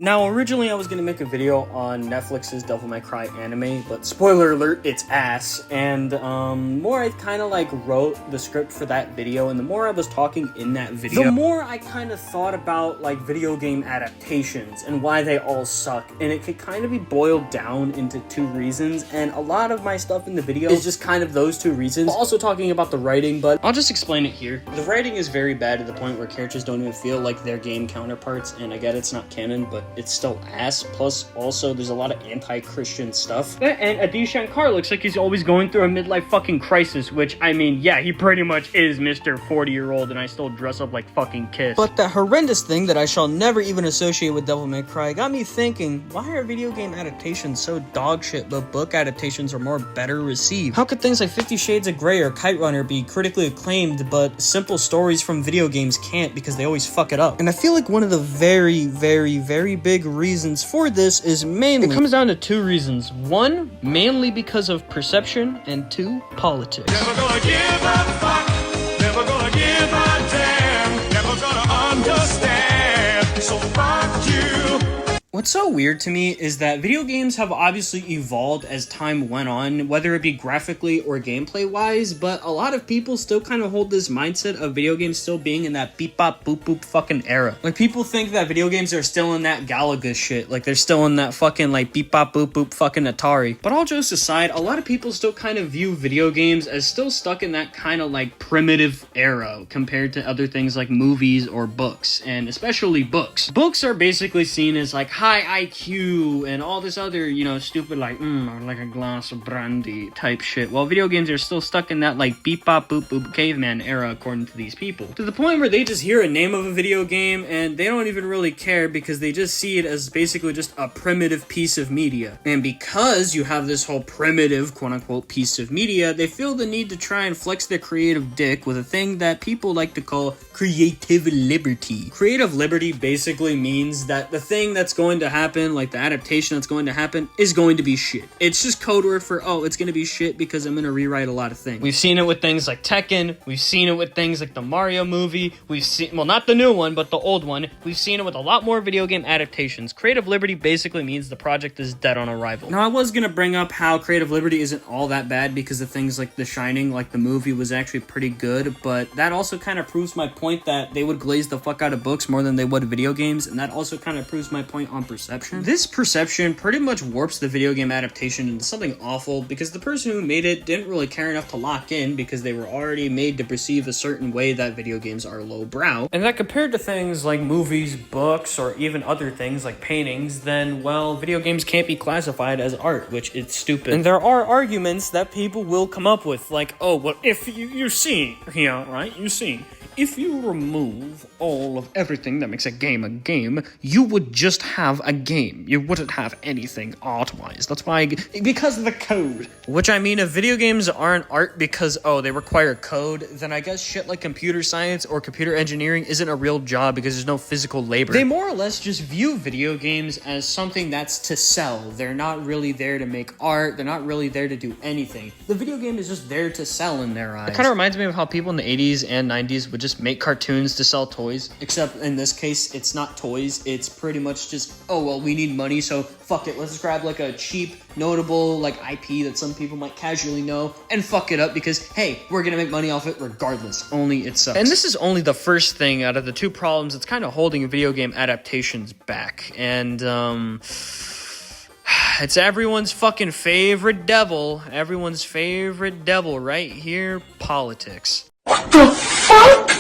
Now, originally I was going to make a video on Netflix's Devil May Cry anime, but spoiler alert, it's ass. And more I kind of like wrote the script for that video, and the more I was talking in that video, the more I kind of thought about like video game adaptations and why they all suck. And it could kind of be boiled down into two reasons, and a lot of my stuff in the video is just kind of those two reasons. I'm also talking about the writing, but I'll just explain it here. The writing is very bad to the point where characters don't even feel like their game counterparts, and I get it's not canon, but it's still ass. Plus, also, there's a lot of anti-Christian stuff. And Adi Shankar looks like he's always going through a midlife fucking crisis, which, I mean, yeah, he pretty much is Mr. 40-year-old, and I still dress up like fucking Kiss. But the horrendous thing that I shall never even associate with Devil May Cry got me thinking, why are video game adaptations so dog shit, but book adaptations are more better received? How could things like 50 Shades of Grey or Kite Runner be critically acclaimed, but simple stories from video games can't because they always fuck it up? And I feel like one of the very, very, very big reasons for this is mainly, it comes down to two reasons. One, mainly because of perception, and two, politics. Never gonna give a fuck, never gonna give a damn, never gonna understand, so fuck you. What's so weird to me is that video games have obviously evolved as time went on, whether it be graphically or gameplay-wise, but a lot of people still kind of hold this mindset of video games still being in that beep-bop-boop-boop fucking era. Like, people think that video games are still in that Galaga shit, like they're still in that fucking, like, beep-bop-boop-boop fucking Atari. But all jokes aside, a lot of people still kind of view video games as still stuck in that kind of, like, primitive era compared to other things like movies or books, and especially books. Books are basically seen as, like, high IQ and all this other, you know, stupid like like a glass of brandy type shit, while video games are still stuck in that like beep bop boop boop caveman era according to these people, to the point where they just hear a name of a video game and they don't even really care because they just see it as basically just a primitive piece of media. And because you have this whole primitive quote-unquote piece of media, they feel the need to try and flex their creative dick with a thing that people like to call creative liberty. Creative liberty basically means that the thing that's going to happen, like the adaptation that's going to happen, is going to be shit. It's just code word for, oh, it's going to be shit because I'm going to rewrite a lot of things. We've seen it with things like Tekken. We've seen it with things like the Mario movie. We've seen, well, not the new one, but the old one. We've seen it with a lot more video game adaptations. Creative liberty basically means the project is dead on arrival. Now, I was going to bring up how creative liberty isn't all that bad because of things like The Shining, like the movie was actually pretty good, but that also kind of proves my point that they would glaze the fuck out of books more than they would video games, and that also kind of proves my point on perception. This perception pretty much warps the video game adaptation into something awful because the person who made it didn't really care enough to lock in because they were already made to perceive a certain way that video games are lowbrow. And that compared to things like movies, books, or even other things like paintings, then, well, video games can't be classified as art, which is stupid. And there are arguments that people will come up with, like, oh, well, if you see, yeah, right, you see, if you remove all of everything that makes a game, you would just have a game. You wouldn't have anything art-wise. That's why, because of the code. Which, I mean, if video games aren't art because, oh, they require code, then I guess shit like computer science or computer engineering isn't a real job because there's no physical labor. They more or less just view video games as something that's to sell. They're not really there to make art. They're not really there to do anything. The video game is just there to sell in their eyes. It kind of reminds me of how people in the 80s and 90s would just make cartoons to sell toys, except in this case, it's not toys. It's pretty much just, oh, well, we need money, so fuck it. Let's grab like a cheap, notable like IP that some people might casually know and fuck it up because, hey, we're gonna make money off it regardless. Only it sucks. And this is only the first thing out of the two problems that's kind of holding video game adaptations back. And, it's everyone's fucking favorite devil. Everyone's favorite devil right here, politics. What the fuck?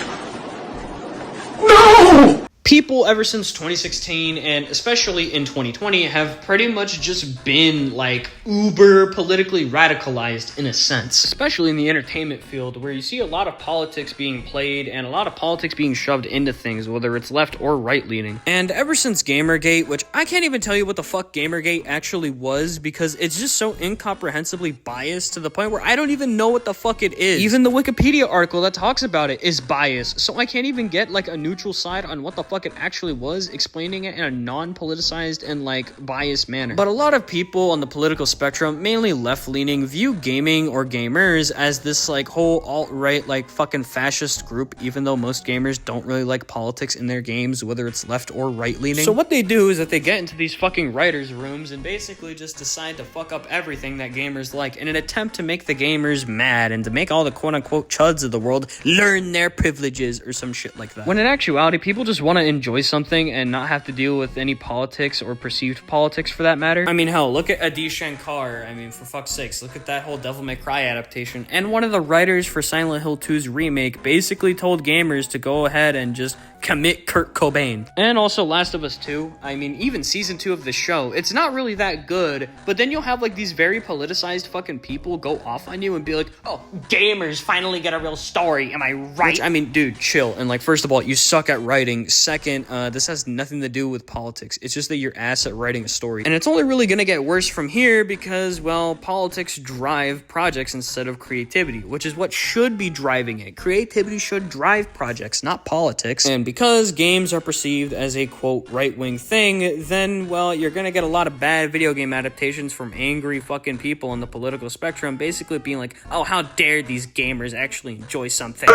No! People ever since 2016 and especially in 2020 have pretty much just been like uber politically radicalized in a sense, especially in the entertainment field where you see a lot of politics being played and a lot of politics being shoved into things, whether it's left or right leaning. And ever since Gamergate, which I can't even tell you what the fuck Gamergate actually was because it's just so incomprehensibly biased to the point where I don't even know what the fuck it is. Even the Wikipedia article that talks about it is biased, so I can't even get like a neutral side on what the fuck fuck it actually was, explaining it in a non-politicized and like biased manner. But a lot of people on the political spectrum, mainly left-leaning, view gaming or gamers as this like whole alt-right like fucking fascist group, even though most gamers don't really like politics in their games, whether it's left or right-leaning. So what they do is that they get into these fucking writers' rooms and basically just decide to fuck up everything that gamers like in an attempt to make the gamers mad and to make all the quote-unquote chuds of the world learn their privileges or some shit like that. When in actuality, people just want to enjoy something and not have to deal with any politics or perceived politics for that matter. I mean, hell, look at Adi Shankar. I mean, for fuck's sakes, look at that whole Devil May Cry adaptation. And one of the writers for Silent Hill 2's remake basically told gamers to go ahead and just commit Kurt Cobain. And also Last of Us 2, I mean, even season 2 of the show, it's not really that good, but then you'll have like these very politicized fucking people go off on you and be like, oh, gamers finally get a real story, am I right? Which, I mean, dude, chill. And like, first of all, you suck at writing. Second, this has nothing to do with politics. It's just that you're ass at writing a story. And it's only really gonna get worse from here because, well, politics drive projects instead of creativity, which is what should be driving it. Creativity should drive projects, not politics. And because games are perceived as a, quote, right-wing thing, then, well, you're gonna get a lot of bad video game adaptations from angry fucking people on the political spectrum, basically being like, oh, how dare these gamers actually enjoy something.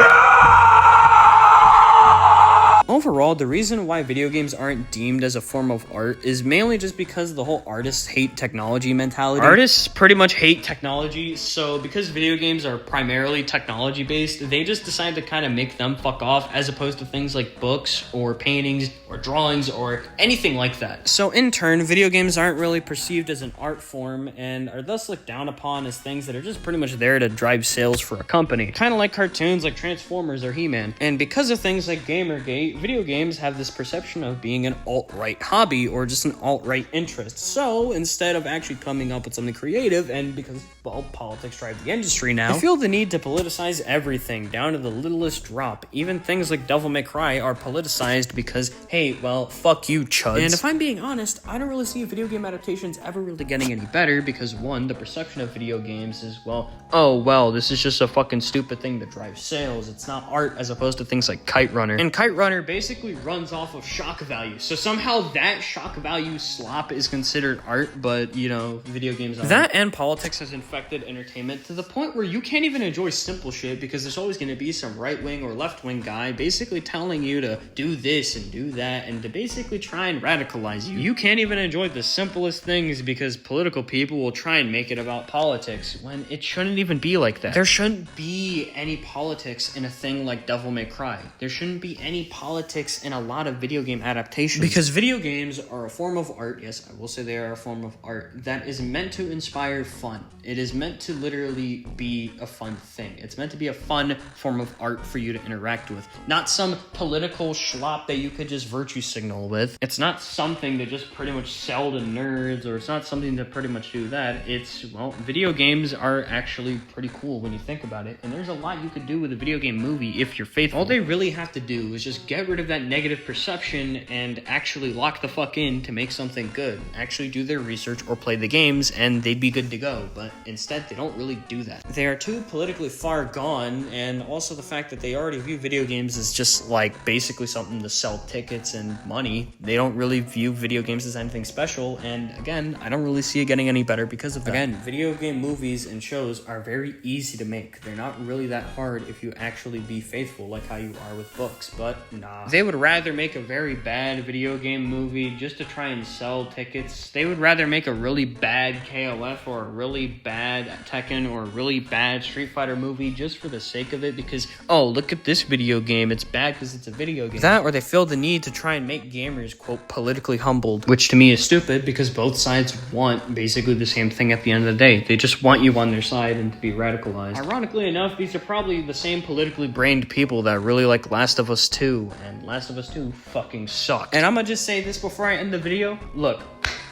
Overall, the reason why video games aren't deemed as a form of art is mainly just because the whole artists hate technology mentality. Artists pretty much hate technology, so because video games are primarily technology based, they just decide to kind of make them fuck off as opposed to things like books or paintings or drawings or anything like that. So in turn, video games aren't really perceived as an art form and are thus looked down upon as things that are just pretty much there to drive sales for a company. Kind of like cartoons like Transformers or He-Man. And because of things like Gamergate, video games have this perception of being an alt-right hobby or just an alt-right interest. So instead of actually coming up with something creative, and because, well, politics drive the industry now, I feel the need to politicize everything down to the littlest drop. Even things like Devil May Cry are politicized because, hey, well, fuck you, chuds. And if I'm being honest, I don't really see video game adaptations ever really getting any better because, one, the perception of video games is, well, oh, well, this is just a fucking stupid thing that drives sales. It's not art as opposed to things like Kite Runner. And Kite Runner basically runs off of shock value. So somehow that shock value slop is considered art, but, you know, video games aren't. That and politics has infected entertainment to the point where you can't even enjoy simple shit because there's always going to be some right-wing or left-wing guy basically telling you to do this and do that and to basically try and radicalize you. You can't even enjoy the simplest things because political people will try and make it about politics when it shouldn't even be like that. There shouldn't be any politics in a thing like Devil May Cry. There shouldn't be any politics in a lot of video game adaptations. Because video games are a form of art, yes, I will say they are a form of art, that is meant to inspire fun. It is meant to literally be a fun thing. It's meant to be a fun form of art for you to interact with. Not some political schlop that you could just virtue signal with. It's not something to just pretty much sell to nerds, or it's not something to pretty much do that. It's, well, video games are actually pretty cool when you think about it, and there's a lot you could do with a video game movie if you're faithful. All they really have to do is just get rid of that negative perception and actually lock the fuck in to make something good. Actually do their research or play the games and they'd be good to go, but instead they don't really do that. They are too politically far gone, and also the fact that they already view video games as just like basically something to sell tickets and money. They don't really view video games as anything special, and again, I don't really see it getting any better because of that. Again, video game movies and shows are very easy to make. They're not really that hard if you actually be faithful like how you are with books, but nah. They would rather make a very bad video game movie just to try and sell tickets. They would rather make a really bad KOF or a really bad Tekken or a really bad Street Fighter movie just for the sake of it because, oh, look at this video game, it's bad because it's a video game. That, or they feel the need to try and make gamers, quote, politically humbled, which to me is stupid because both sides want basically the same thing at the end of the day. They just want you on their side and to be radicalized. Ironically enough, these are probably the same politically brained people that really like Last of Us 2, and Last of Us 2 fucking sucked. And I'm gonna just say this before I end the video. Look,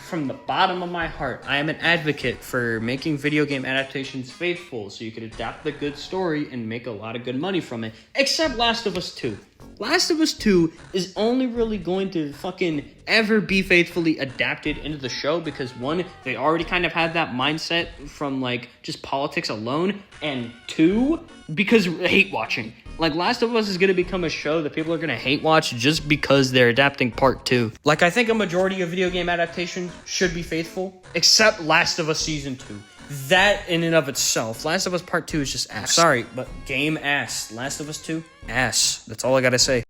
from the bottom of my heart, I am an advocate for making video game adaptations faithful so you could adapt the good story and make a lot of good money from it, except Last of Us 2. Last of Us 2 is only really going to fucking ever be faithfully adapted into the show because, one, they already kind of had that mindset from, like, just politics alone, and two, because hate watching. Like, Last of Us is going to become a show that people are going to hate watch just because they're adapting part 2. Like, I think a majority of video game adaptations should be faithful, except Last of Us Season 2. That, in and of itself, Last of Us Part 2 is just ass. Sorry, but game ass. Last of Us 2, ass. That's all I gotta say.